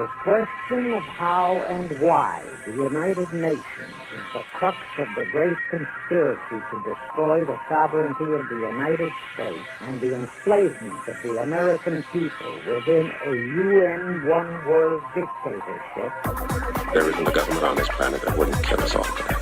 The question of how and why the United Nations is the crux of the great conspiracy to destroy the sovereignty of the United States and the enslavement of the American people within a UN one-world dictatorship. There isn't a government on this planet that wouldn't kill us all today.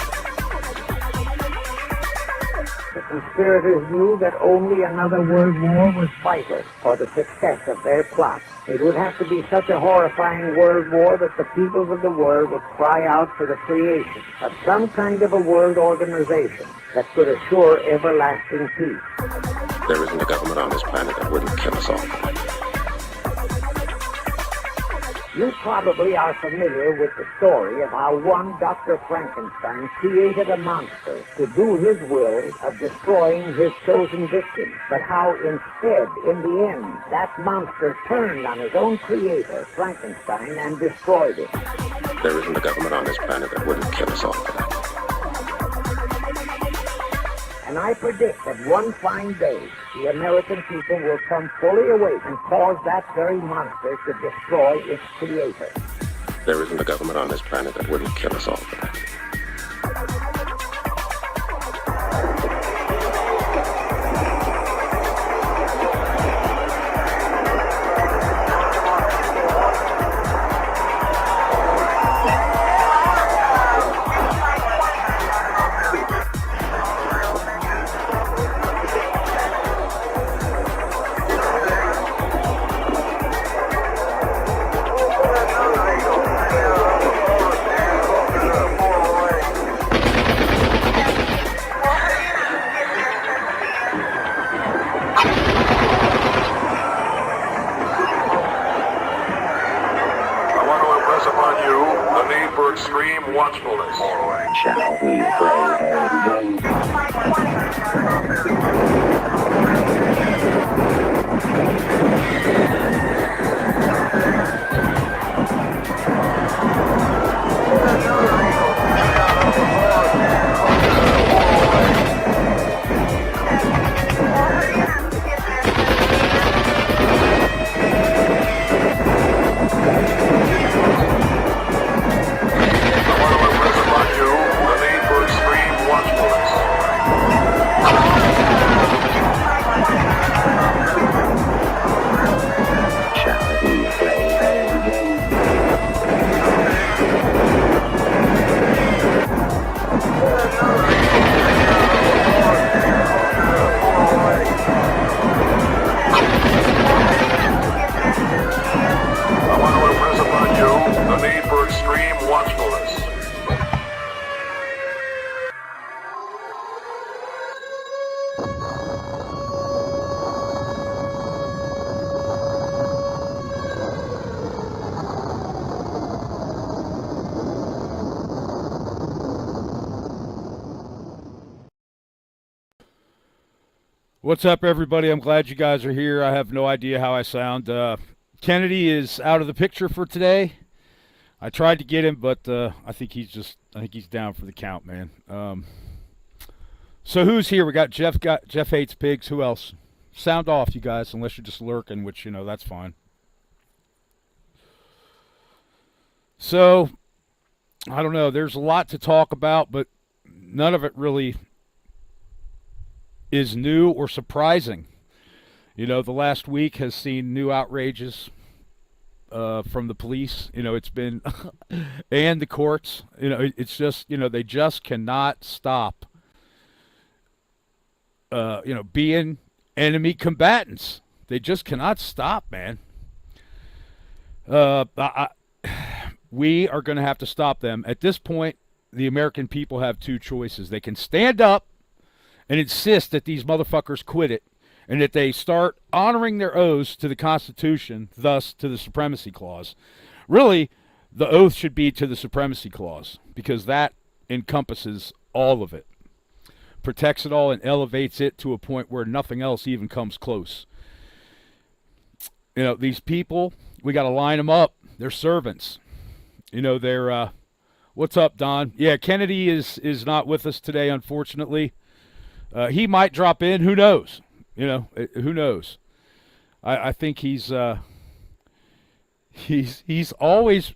The conspirators knew that only another world war was vital for the success of their plot. It would have to be such a horrifying world war that the peoples of the world would cry out for the creation of some kind of a world organization that could assure everlasting peace. There isn't a government on this planet that wouldn't kill us all today. You probably are familiar with the story of how one Dr. Frankenstein created a monster to do his will of destroying his chosen victim, but how instead, in the end, that monster turned on his own creator, Frankenstein, and destroyed him. There isn't a government on this planet that wouldn't kill us all today. And I predict that one fine day, the American people will come fully awake and cause that very monster to destroy its creator. There isn't a government on this planet that wouldn't kill us all today. Extreme watchfulness. Shall we play a game? What's up, everybody? I'm glad you guys are here. I have no idea how I sound. Kennedy is out of the picture for today. I tried to get him, but I think he's down for the count, man. So who's here? We got Jeff Hates Pigs. Who else? Sound off, you guys, unless you're just lurking, which, that's fine. So, I don't know. There's a lot to talk about, but none of it really is new or surprising. The last week has seen new outrages from the police. It's been and the courts. It's just they just cannot stop being enemy combatants. They just cannot stop, man. We are going to have to stop them. At this point, the American people have two choices. They can stand up and insist that these motherfuckers quit it, and that they start honoring their oaths to the Constitution, thus to the Supremacy Clause. Really, the oath should be to the Supremacy Clause, because that encompasses all of it, protects it all, and elevates it to a point where nothing else even comes close. These people, we got to line them up. They're servants. They're, what's up, Don? Yeah, Kennedy is not with us today, unfortunately. He might drop in. Who knows? Who knows? I think he's He's always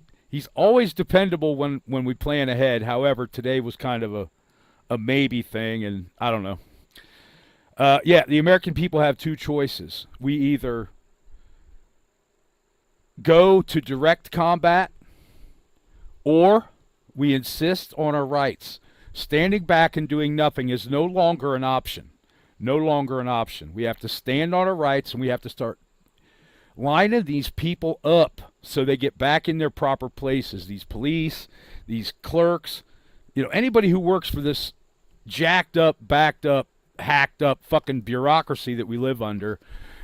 dependable when we plan ahead. However, today was kind of a maybe thing, and I don't know. Yeah, the American people have two choices. We either go to direct combat, or we insist on our rights. Standing back and doing nothing is no longer an option. No longer an option. We have to stand on our rights, and we have to start lining these people up so they get back in their proper places. These police, these clerks, anybody who works for this jacked up, backed up, hacked up fucking bureaucracy that we live under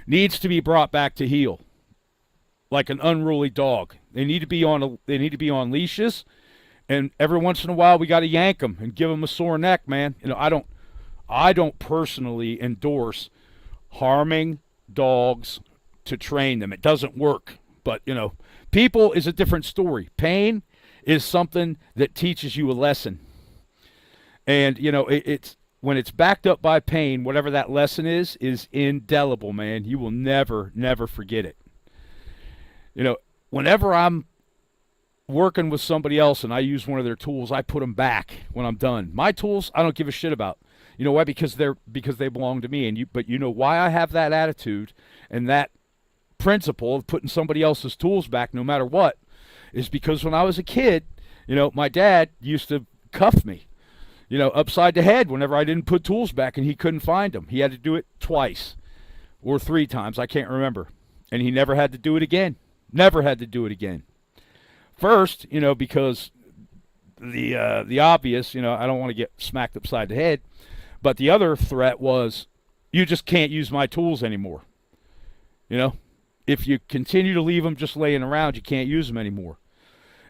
needs to be brought back to heel like an unruly dog. They need to be on leashes, and every once in a while we got to yank them and give them a sore neck, man. I don't personally endorse harming dogs to train them. It doesn't work. But, people is a different story. Pain is something that teaches you a lesson. And, it's when it's backed up by pain, whatever that lesson is indelible, man. You will never, never forget it. Whenever I'm working with somebody else and I use one of their tools, I put them back when I'm done. My tools, I don't give a shit about. You know why? Because they belong to me. But you know why I have that attitude and that principle of putting somebody else's tools back no matter what is because when I was a kid, my dad used to cuff me, upside the head whenever I didn't put tools back and he couldn't find them. He had to do it twice or 3 times. I can't remember. And he never had to do it again. Never had to do it again. First, because the obvious, I don't want to get smacked upside the head. But the other threat was, you just can't use my tools anymore. If you continue to leave them just laying around, you can't use them anymore.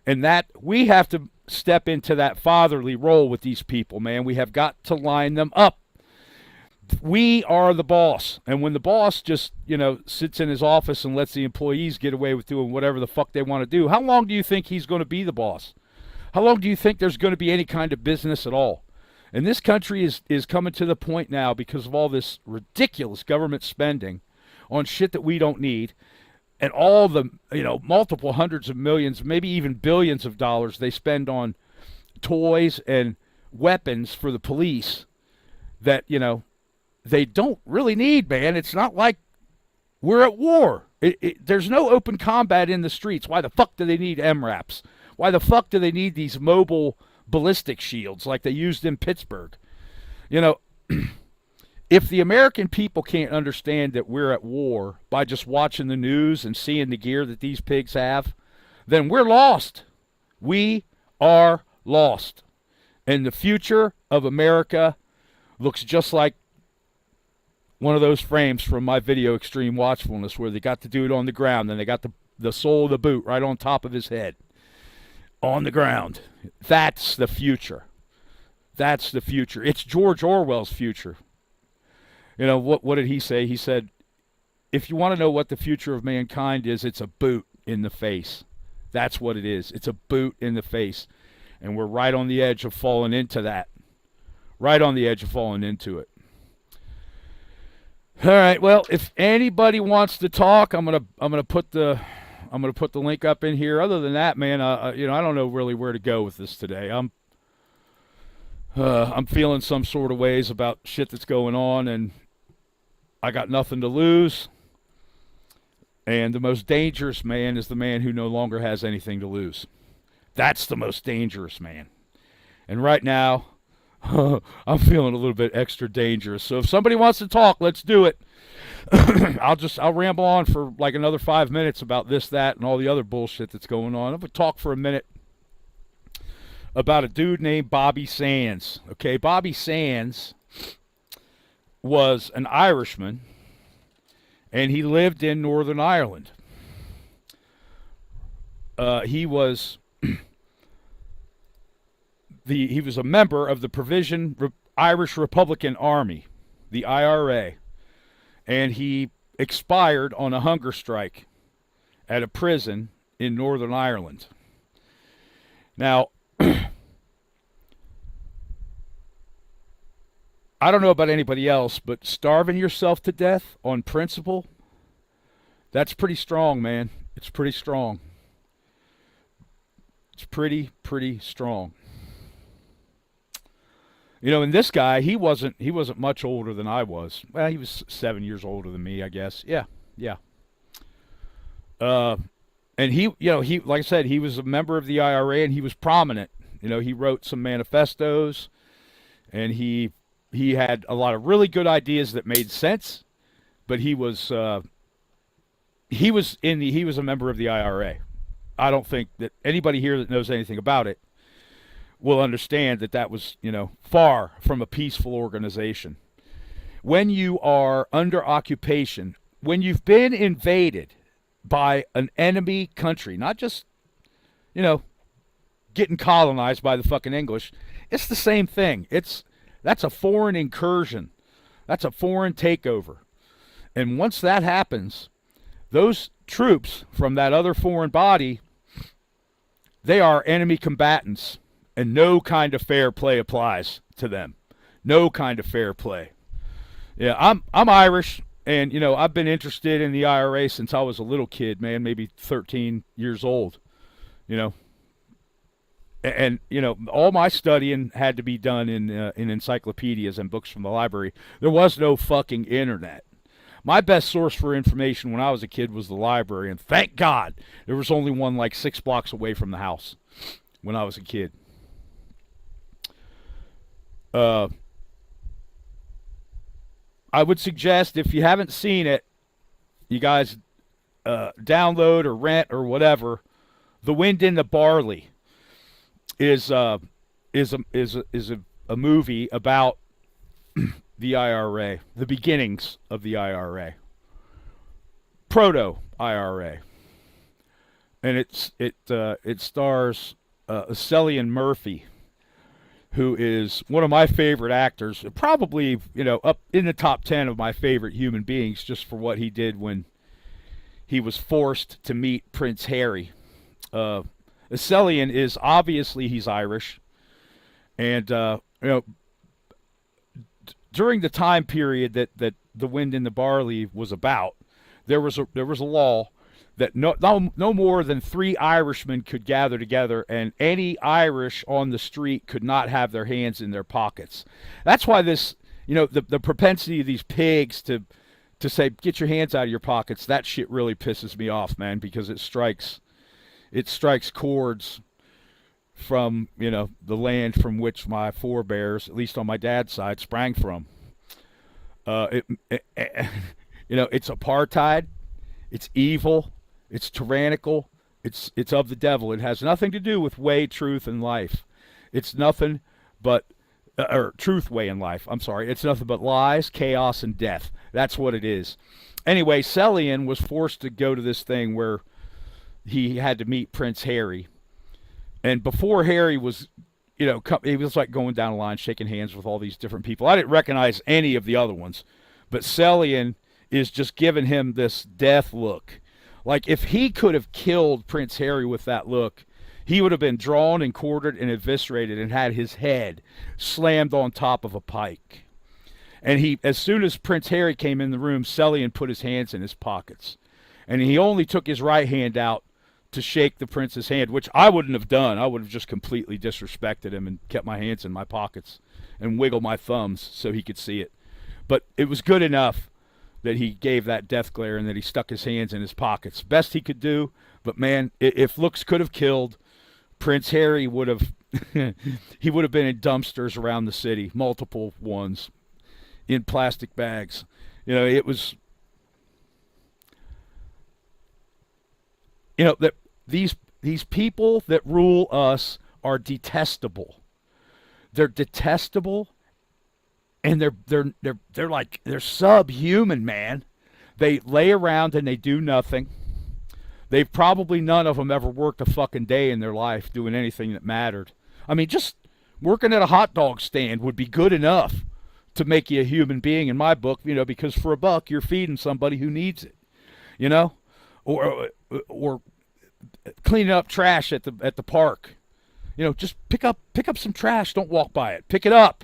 And that, we have to step into that fatherly role with these people, man. We have got to line them up. We are the boss. And when the boss just, sits in his office and lets the employees get away with doing whatever the fuck they want to do, how long do you think he's going to be the boss? How long do you think there's going to be any kind of business at all? And this country is coming to the point now because of all this ridiculous government spending on shit that we don't need and all the, multiple hundreds of millions, maybe even billions of dollars they spend on toys and weapons for the police that, they don't really need, man. It's not like we're at war. There's no open combat in the streets. Why the fuck do they need MRAPs? Why the fuck do they need these mobile ballistic shields like they used in Pittsburgh? If the American people can't understand that we're at war by just watching the news and seeing the gear that these pigs have, then we're lost. We are lost. And the future of America looks just like one of those frames from my video Extreme Watchfulness where they got the dude on the ground and they got the sole of the boot right on top of his head. On the ground. That's the future. That's the future. It's George Orwell's future. What did he say? He said, if you want to know what the future of mankind is, it's a boot in the face. That's what it is. It's a boot in the face. And we're right on the edge of falling into that. Right on the edge of falling into it. All right. Well, if anybody wants to talk, I'm gonna put the link up in here. Other than that, man, I don't know really where to go with this today. I'm feeling some sort of ways about shit that's going on, and I got nothing to lose. And the most dangerous man is the man who no longer has anything to lose. That's the most dangerous man. And right now, I'm feeling a little bit extra dangerous. So if somebody wants to talk, let's do it. I'll ramble on for like another 5 minutes about this, that, and all the other bullshit that's going on. I'm going to talk for a minute about a dude named Bobby Sands. Okay, Bobby Sands was an Irishman, and he lived in Northern Ireland. He was a member of the Provision Irish Republican Army, the IRA, and he expired on a hunger strike at a prison in Northern Ireland. Now, I don't know about anybody else, but starving yourself to death on principle, that's pretty strong, man. It's pretty strong. It's pretty strong. You know, and this guy, he wasn't much older than I was. Well, he was 7 years older than me, I guess. Yeah. And he like I said, he was a member of the IRA, and he was prominent. You know, he wrote some manifestos, and he had a lot of really good ideas that made sense. But he was a member of the IRA. I don't think that anybody here that knows anything about it will understand that was, you know, far from a peaceful organization. When you are under occupation, when you've been invaded by an enemy country, not just, you know, getting colonized by the fucking English, it's the same thing. That's a foreign incursion. That's a foreign takeover. And once that happens, those troops from that other foreign body, they are enemy combatants, and no kind of fair play applies to them. No kind of fair play. Yeah, I'm Irish, and you know, I've been interested in the IRA since I was a little kid, man, maybe 13 years old. You know, and you know, all my studying had to be done in encyclopedias and books from the library. There was no fucking internet. My best source for information when I was a kid was the library, and thank God there was only one like 6 blocks away from the house when I was a kid. I would suggest, if you haven't seen it, you guys download or rent or whatever. The Wind in the Barley is a movie about the IRA, the beginnings of the IRA, proto-IRA, and it stars Cillian Murphy, who is one of my favorite actors, probably, you know, up in the top 10 of my favorite human beings, just for what he did when he was forced to meet Prince Harry. Cillian is obviously, he's Irish, and you know, during the time period that The Wind in the Barley was about, there was a law that no more than 3 Irishmen could gather together, and any Irish on the street could not have their hands in their pockets. That's why this, you know, the propensity of these pigs to say, get your hands out of your pockets, that shit really pisses me off, man, because it strikes chords from, you know, the land from which my forebears, at least on my dad's side, sprang from. You know, it's apartheid, it's evil, it's tyrannical, it's of the devil. It has nothing to do with way, truth, and life. It's nothing but, or truth, way, and life. I'm sorry. It's nothing but lies, chaos, and death. That's what it is. Anyway, Cillian was forced to go to this thing where he had to meet Prince Harry. And before Harry was, you know, he was like going down the line, shaking hands with all these different people. I didn't recognize any of the other ones. But Cillian is just giving him this death look. Like, if he could have killed Prince Harry with that look, he would have been drawn and quartered and eviscerated and had his head slammed on top of a pike. And as soon as Prince Harry came in the room, Cillian put his hands in his pockets. And he only took his right hand out to shake the prince's hand, which I wouldn't have done. I would have just completely disrespected him and kept my hands in my pockets and wiggled my thumbs so he could see it. But it was good enough that he gave that death glare and that he stuck his hands in his pockets. Best he could do, but man, if looks could have killed, Prince Harry would have he would have been in dumpsters around the city, multiple ones, in plastic bags. You know, it was, you know, that these people that rule us are detestable. They're detestable, and they're subhuman, man. They lay around and they do nothing. They've probably, none of them ever worked a fucking day in their life doing anything that mattered. I mean, just working at a hot dog stand would be good enough to make you a human being in my book, you know, because for $1 you're feeding somebody who needs it, you know, or cleaning up trash at the park, you know, just pick up some trash. Don't walk by it. Pick it up.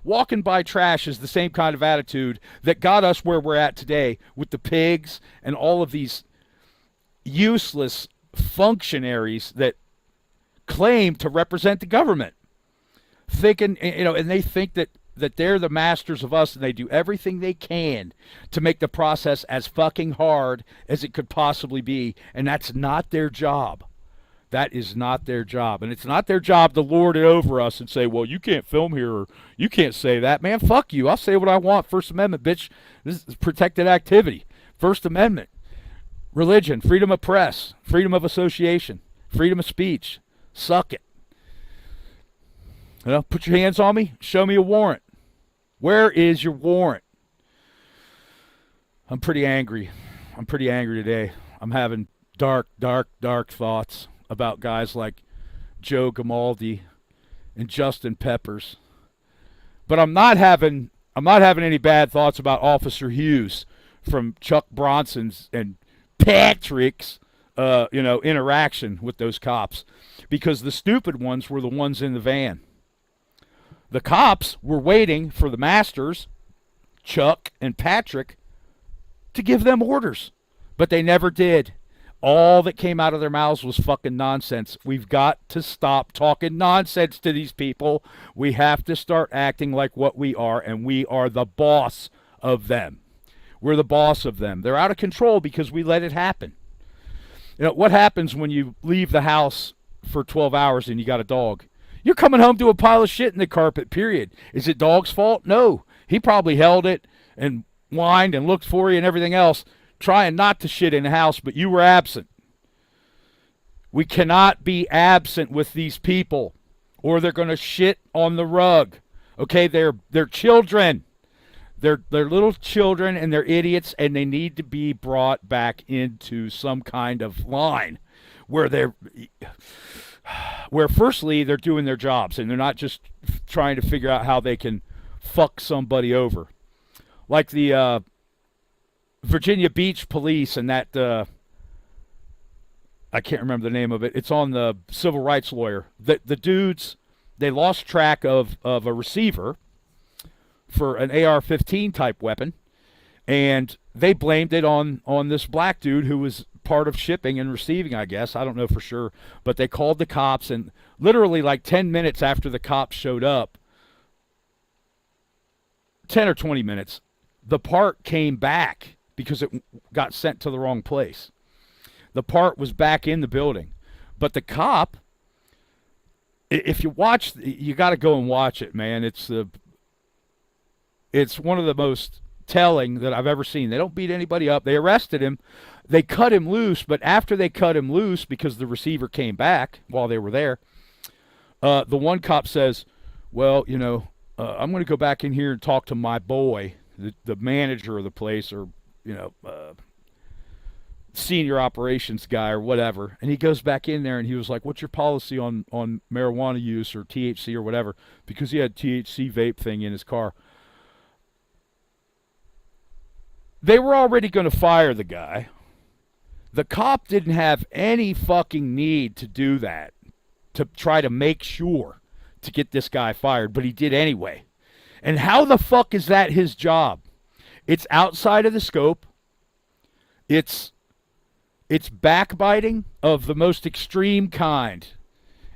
Walking by trash is the same kind of attitude that got us where we're at today with the pigs and all of these useless functionaries that claim to represent the government, thinking, and they think that they're the masters of us, and they do everything they can to make the process as fucking hard as it could possibly be, and that's not their job. That is not their job. And it's not their job to lord it over us and say, well, you can't film here, or you can't say that. Man, fuck you. I'll say what I want. First Amendment, bitch. This is protected activity. First Amendment. Religion, freedom of press, freedom of association, freedom of speech. Suck it. Put your hands on me. Show me a warrant. Where is your warrant? I'm pretty angry. I'm pretty angry today. I'm having dark, dark, dark thoughts about guys like Joe Grimaldi and Justin Peppers. But I'm not having any bad thoughts about Officer Hughes from Chuck Bronson's and Patrick's interaction with those cops, because the stupid ones were the ones in the van. The cops were waiting for the masters, Chuck and Patrick, to give them orders, but they never did. All that came out of their mouths was fucking nonsense. We've got to stop talking nonsense to these people. We have to start acting like what we are, and we are the boss of them. We're the boss of them. They're out of control because we let it happen. What happens when you leave the house for 12 hours and you got a dog? You're coming home to a pile of shit in the carpet, period. Is it dog's fault? No. He probably held it and whined and looked for you and everything else, trying not to shit in the house, but you were absent. We cannot be absent with these people, or they're going to shit on the rug. Okay, they're children. They're little children, and they're idiots, and they need to be brought back into some kind of line where firstly they're doing their jobs, and they're not just trying to figure out how they can fuck somebody over. Like the Virginia Beach police and that, I can't remember the name of it. It's on the civil rights lawyer. The dudes, they lost track of a receiver for an AR-15 type weapon, and they blamed it on this black dude who was part of shipping and receiving, I guess. I don't know for sure. But they called the cops, and literally like 10 minutes after the cops showed up, 10 or 20 minutes, the part came back because it got sent to the wrong place. The part was back in the building. But the cop, if you watch, you got to go and watch it, man. It's one of the most telling that I've ever seen. They don't beat anybody up. They arrested him. They cut him loose, but after they cut him loose, because the receiver came back while they were there, the one cop says, well, I'm going to go back in here and talk to my boy, the manager of the place, or, senior operations guy or whatever. And he goes back in there and he was like, what's your policy on marijuana use or THC or whatever? Because he had THC vape thing in his car. They were already going to fire the guy. The cop didn't have any fucking need to do that, to try to make sure to get this guy fired, but he did anyway. And how the fuck is that his job? It's outside of the scope. It's backbiting of the most extreme kind.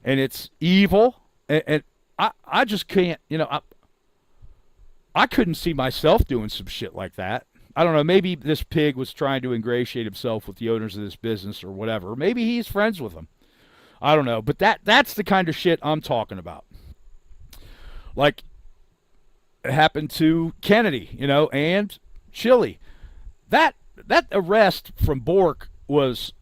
And it's evil. And I just can't, I couldn't see myself doing some shit like that. I don't know, maybe this pig was trying to ingratiate himself with the owners of this business or whatever. Maybe he's friends with them. I don't know. But that's the kind of shit I'm talking about. Like, it happened to Kennedy, and Chile. That arrest from Bork was,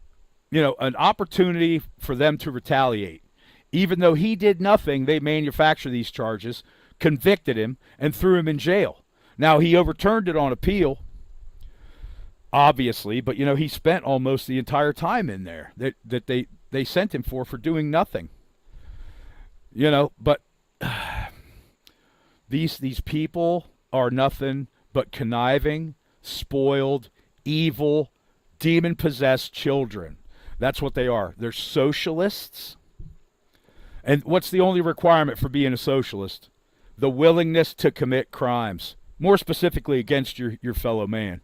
an opportunity for them to retaliate. Even though he did nothing, they manufactured these charges, convicted him, and threw him in jail. Now, he overturned it on appeal, obviously, but, he spent almost the entire time in there that they sent him for doing nothing. But these people are nothing but conniving, spoiled, evil, demon-possessed children. That's what they are. They're socialists. And what's the only requirement for being a socialist? The willingness to commit crimes, more specifically against your fellow man.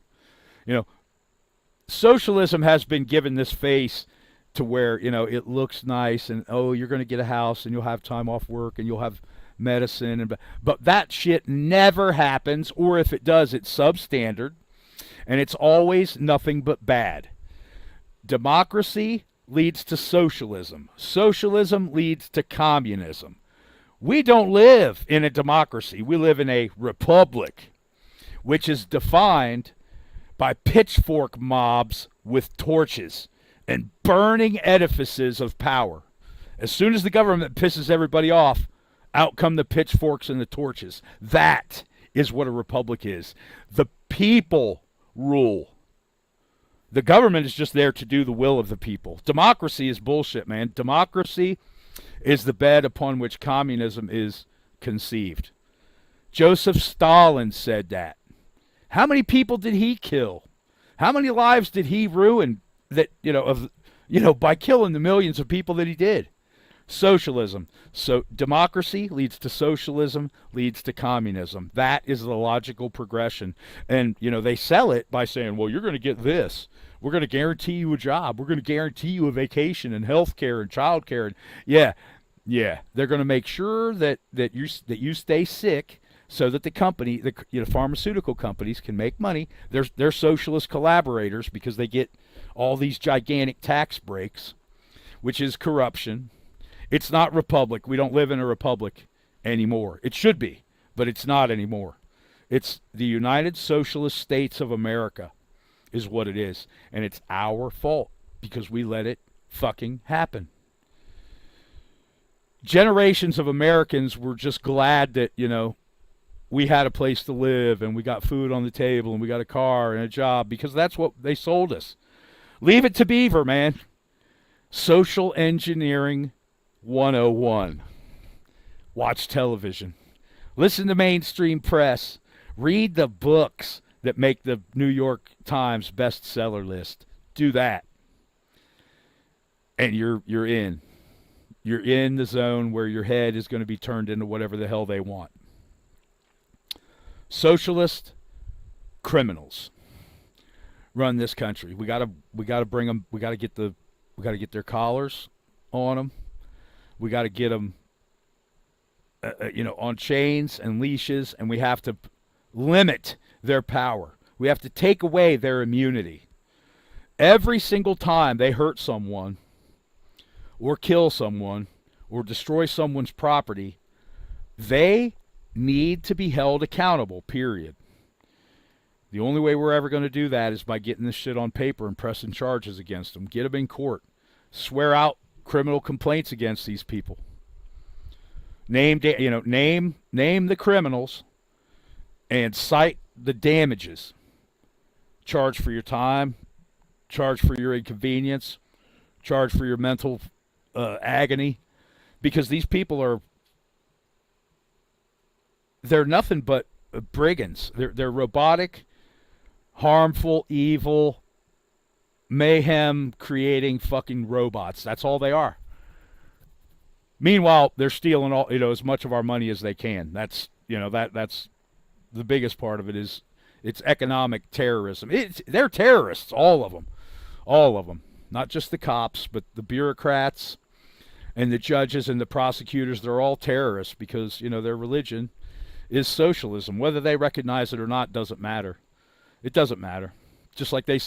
Socialism has been given this face to where, it looks nice and, oh, you're going to get a house and you'll have time off work and you'll have medicine. But that shit never happens, or if it does, it's substandard, and it's always nothing but bad. Democracy leads to socialism. Socialism leads to communism. We don't live in a democracy. We live in a republic, which is defined by pitchfork mobs with torches and burning edifices of power. As soon as the government pisses everybody off, out come the pitchforks and the torches. That is what a republic is. The people rule. The government is just there to do the will of the people. Democracy is bullshit, man. Democracy is the bed upon which communism is conceived. Joseph Stalin said that. How many people did he kill? How many lives did he ruin by killing the millions of people that he did? Socialism. So democracy leads to socialism, leads to communism. That is the logical progression. And, they sell it by saying, well, you're going to get this. We're going to guarantee you a job. We're going to guarantee you a vacation and health care and child care. And yeah. They're going to make sure that you stay sick so that the company, the pharmaceutical companies can make money. They're socialist collaborators because they get all these gigantic tax breaks, which is corruption. It's not republic. We don't live in a republic anymore. It should be, but it's not anymore. It's the United Socialist States of America is what it is. And it's our fault because we let it fucking happen. Generations of Americans were just glad that, we had a place to live and we got food on the table and we got a car and a job because that's what they sold us. Leave it to Beaver, man. Social engineering 101. Watch television. Listen to mainstream press. Read the books that make the New York Times bestseller list. Do that. And you're in. You're in the zone where your head is going to be turned into whatever the hell they want. Socialist criminals run this country. We got to bring them. We got to get their collars on them. We got to get them, on chains and leashes, and we have to limit their power. We have to take away their immunity. Every single time they hurt someone, or kill someone, or destroy someone's property, they need to be held accountable, period. The only way we're ever going to do that is by getting this shit on paper and pressing charges against them. Get them in court. Swear out criminal complaints against these people. Name the criminals and cite the damages. Charge for your time, charge for your inconvenience, charge for your mental agony, because these people they're nothing but brigands. They're robotic, harmful, evil, mayhem creating fucking robots. That's all they are. Meanwhile, they're stealing all, as much of our money as they can. That's, that's the biggest part of it is it's economic terrorism. They're terrorists, all of them. Not just the cops, but the bureaucrats and the judges and the prosecutors. They're all terrorists because, their religion is socialism. Whether they recognize it or not doesn't matter. It doesn't matter. Just like they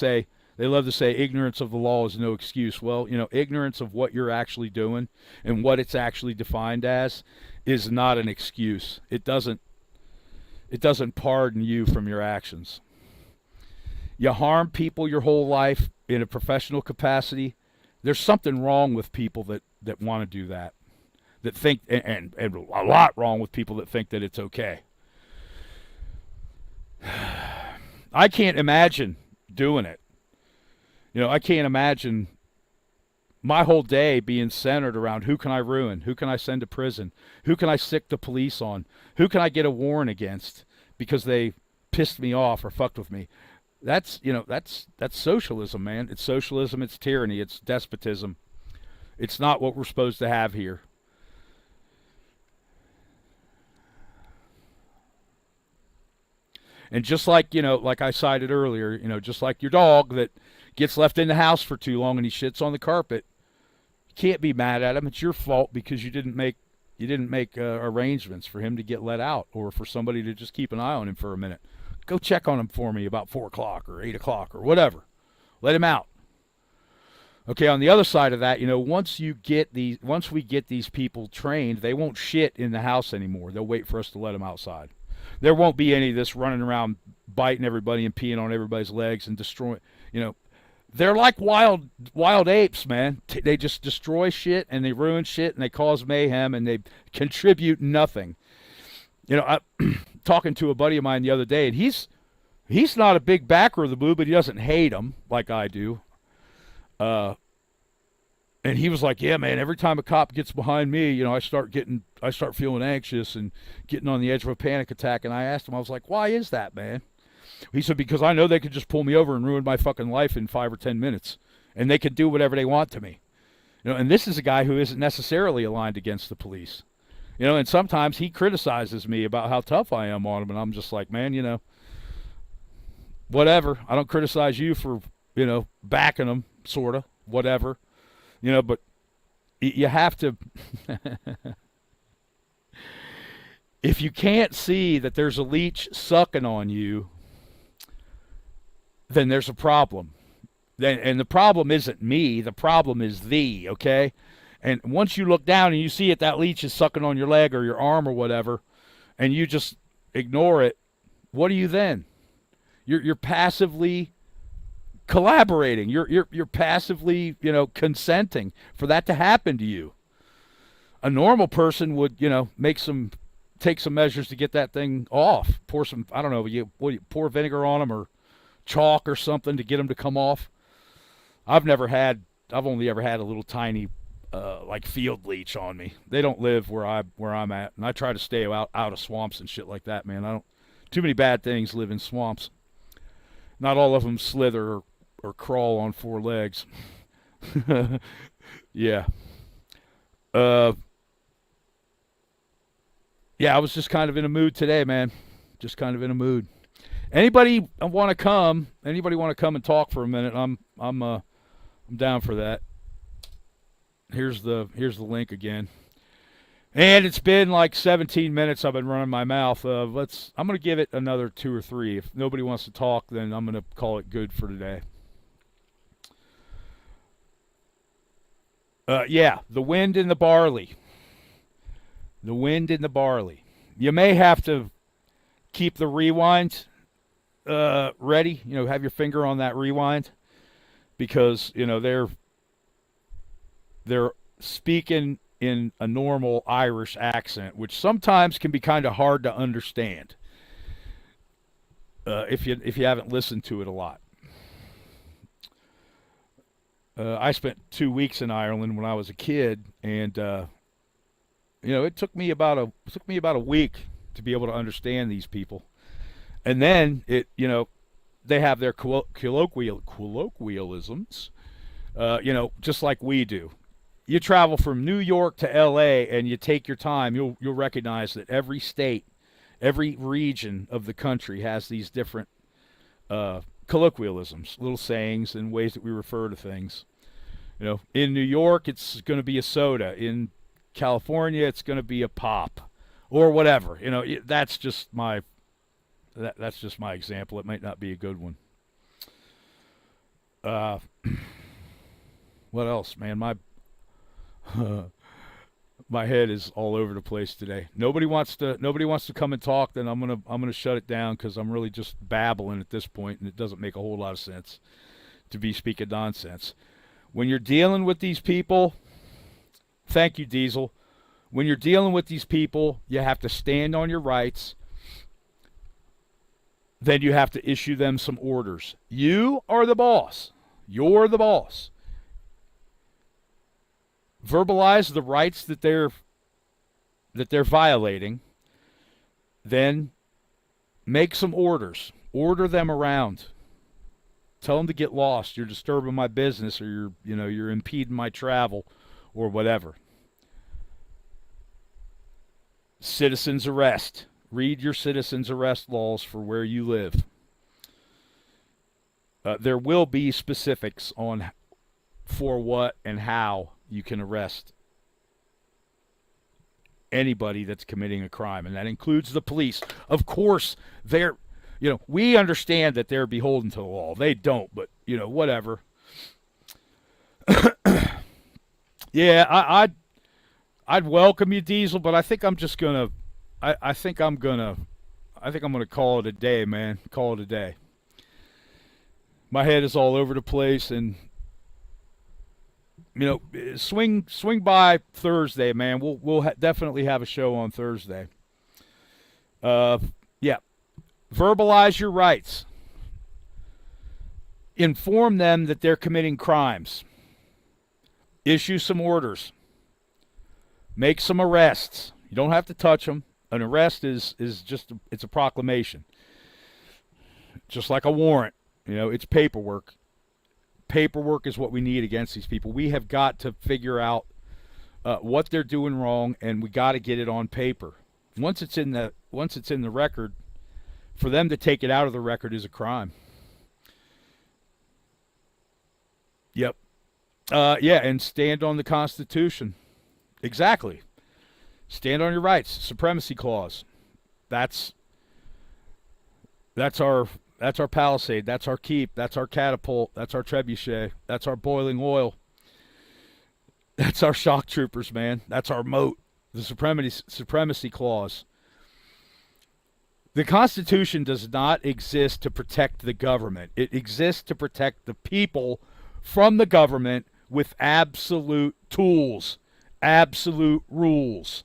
love to say ignorance of the law is no excuse. Well, ignorance of what you're actually doing and what it's actually defined as is not an excuse. It doesn't pardon you from your actions. You harm people your whole life in a professional capacity. There's something wrong with people that want to do that think, and a lot wrong with people that think that it's okay. I can't imagine doing it. I can't imagine my whole day being centered around who can I ruin, who can I send to prison, who can I sick the police on, who can I get a warrant against because they pissed me off or fucked with me. That's socialism, man. It's socialism, it's tyranny, it's despotism. It's not what we're supposed to have here. And just like, like I cited earlier, just like your dog that gets left in the house for too long and he shits on the carpet, can't be mad at him. It's your fault because you didn't make arrangements for him to get let out, or for somebody to just keep an eye on him for a minute. Go check on him for me about 4 o'clock or 8 o'clock or whatever. Let him out. Okay, on the other side of that, once we get these people trained, they won't shit in the house anymore. They'll wait for us to let them outside. There won't be any of this running around biting everybody and peeing on everybody's legs and destroying, They're like wild apes, man. They just destroy shit and they ruin shit and they cause mayhem and they contribute nothing. I talking to a buddy of mine the other day, and he's not a big backer of the blue, but he doesn't hate them like I do. And he was like, "Yeah, man. Every time a cop gets behind me, I start feeling anxious and getting on the edge of a panic attack." And I asked him, I was like, "Why is that, man?" He said, "Because I know they could just pull me over and ruin my fucking life in 5 or 10 minutes, and they could do whatever they want to me." And this is a guy who isn't necessarily aligned against the police. And sometimes he criticizes me about how tough I am on him, and I'm just like, man, whatever. I don't criticize you for, backing them, sort of, whatever. But you have to, if you can't see that there's a leech sucking on you, then there's a problem. And the problem isn't me, the problem is thee, okay? And once you look down and you see it, that leech is sucking on your leg or your arm or whatever, and you just ignore it, what are you then? You're passively collaborating. You're passively, consenting for that to happen to you. A normal person would, take some measures to get that thing off. Pour some, I don't know, you pour vinegar on them or chalk or something to get them to come off. I've only ever had a little tiny like field leech on me. They don't live where I'm at, and I try to stay out of swamps and shit like that, man. Too many bad things live in swamps. Not all of them slither or crawl on 4 legs. Yeah. Yeah, I was just kind of in a mood today, man. Just kind of in a mood. Anybody want to come and talk for a minute? I'm down for that. Here's the link again. And it's been like 17 minutes I've been running my mouth. I'm going to give it another 2 or 3. If nobody wants to talk, then I'm going to call it good for today. Yeah, the wind in the barley. The wind in the barley. You may have to keep the rewind ready. Have your finger on that rewind, because they're speaking in a normal Irish accent, which sometimes can be kind of hard to understand if you haven't listened to it a lot. I spent 2 weeks in Ireland when I was a kid, and it took me about a week to be able to understand these people. And then they have their colloquialisms, just like we do. You travel from New York to L.A. and you take your time, you'll recognize that every state, every region of the country has these different colloquialisms, little sayings and ways that we refer to things. In New York, it's going to be a soda. In California, it's going to be a pop, or whatever. That's just my example. It might not be a good one. What else, man? My head is all over the place today. Nobody wants to come and talk. Then I'm gonna shut it down, because I'm really just babbling at this point, and it doesn't make a whole lot of sense to be speaking nonsense. When you're dealing with these people, thank you, Diesel. When you're dealing with these people, you have to stand on your rights. Then you have to issue them some orders. You are the boss. You're the boss. Verbalize the rights that they're violating. Then make some orders. Order them around. Tell them to get lost. You're disturbing my business, or you're impeding my travel, or whatever. Citizens arrest. Read your citizens arrest laws for where you live. There will be specifics on for what and how you can arrest anybody that's committing a crime, and that includes the police. Of course, we understand that they're beholden to the law. They don't, but whatever. Yeah, I'd welcome you, Diesel, but I think I'm just gonna. I think I'm gonna call it a day, man. Call it a day. My head is all over the place, and swing by Thursday, man. We'll definitely have a show on Thursday. Yeah, verbalize your rights. Inform them that they're committing crimes. Issue some orders. Make some arrests. You don't have to touch them. An arrest is just it's a proclamation. Just like a warrant. It's paperwork. Paperwork is what we need against these people. We have got to figure out what they're doing wrong, and we got to get it on paper. Once it's in the record, for them to take it out of the record is a crime. Yep. Yeah, and stand on the Constitution. Exactly. Stand on your rights. Supremacy clause. That's our palisade. That's our keep. That's our catapult. That's our trebuchet. That's our boiling oil. That's our shock troopers, man. That's our moat. The supremacy clause. The Constitution does not exist to protect the government. It exists to protect the people from the government with absolute tools, absolute rules.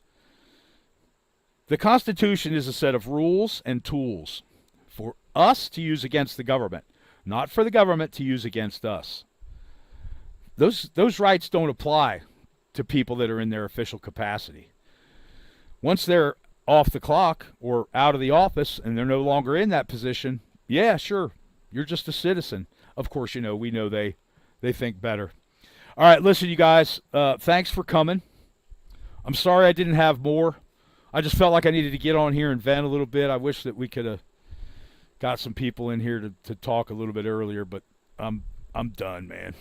The Constitution is a set of rules and tools for us to use against the government, not for the government to use against us. Those rights don't apply to people that are in their official capacity. Once they're off the clock or out of the office and they're no longer in that position, yeah, sure, you're just a citizen. Of course, we know they think better. All right, listen, you guys, thanks for coming. I'm sorry I didn't have more. I just felt like I needed to get on here and vent a little bit. I wish that we could have got some people in here to talk a little bit earlier, but I'm done, man.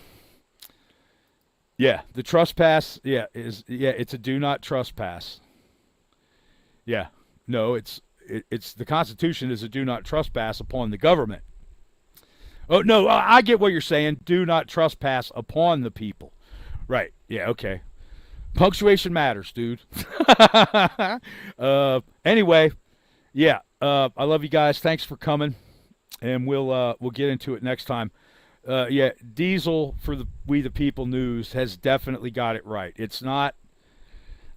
Yeah, the trespass, it's a do not trespass. Yeah, no, it's the Constitution is a do not trespass upon the government. Oh, no, I get what you're saying. Do not trespass upon the people. Right, yeah, okay. Punctuation matters, dude. Anyway, yeah, I love you guys. Thanks for coming, and we'll get into it next time. Yeah, Diesel for the We the People News has definitely got it right. It's not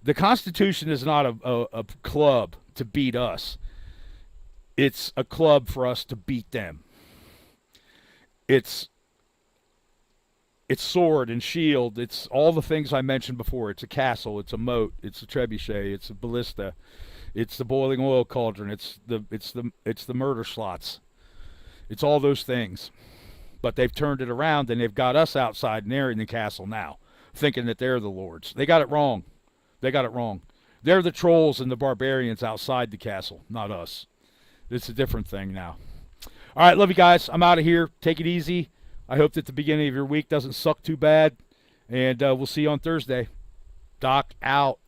the Constitution is not a club to beat us. It's a club for us to beat them. It's sword and shield. It's all the things I mentioned before. It's a castle. It's a moat. It's a trebuchet. It's a ballista. It's the boiling oil cauldron. It's the murder slots. It's all those things. But they've turned it around and they've got us outside and they're in the castle now, thinking that they're the lords. They got it wrong. They're the trolls and the barbarians outside the castle, not us. It's a different thing now. All right, love you guys. I'm out of here. Take it easy. I hope that the beginning of your week doesn't suck too bad. And we'll see you on Thursday. Doc out.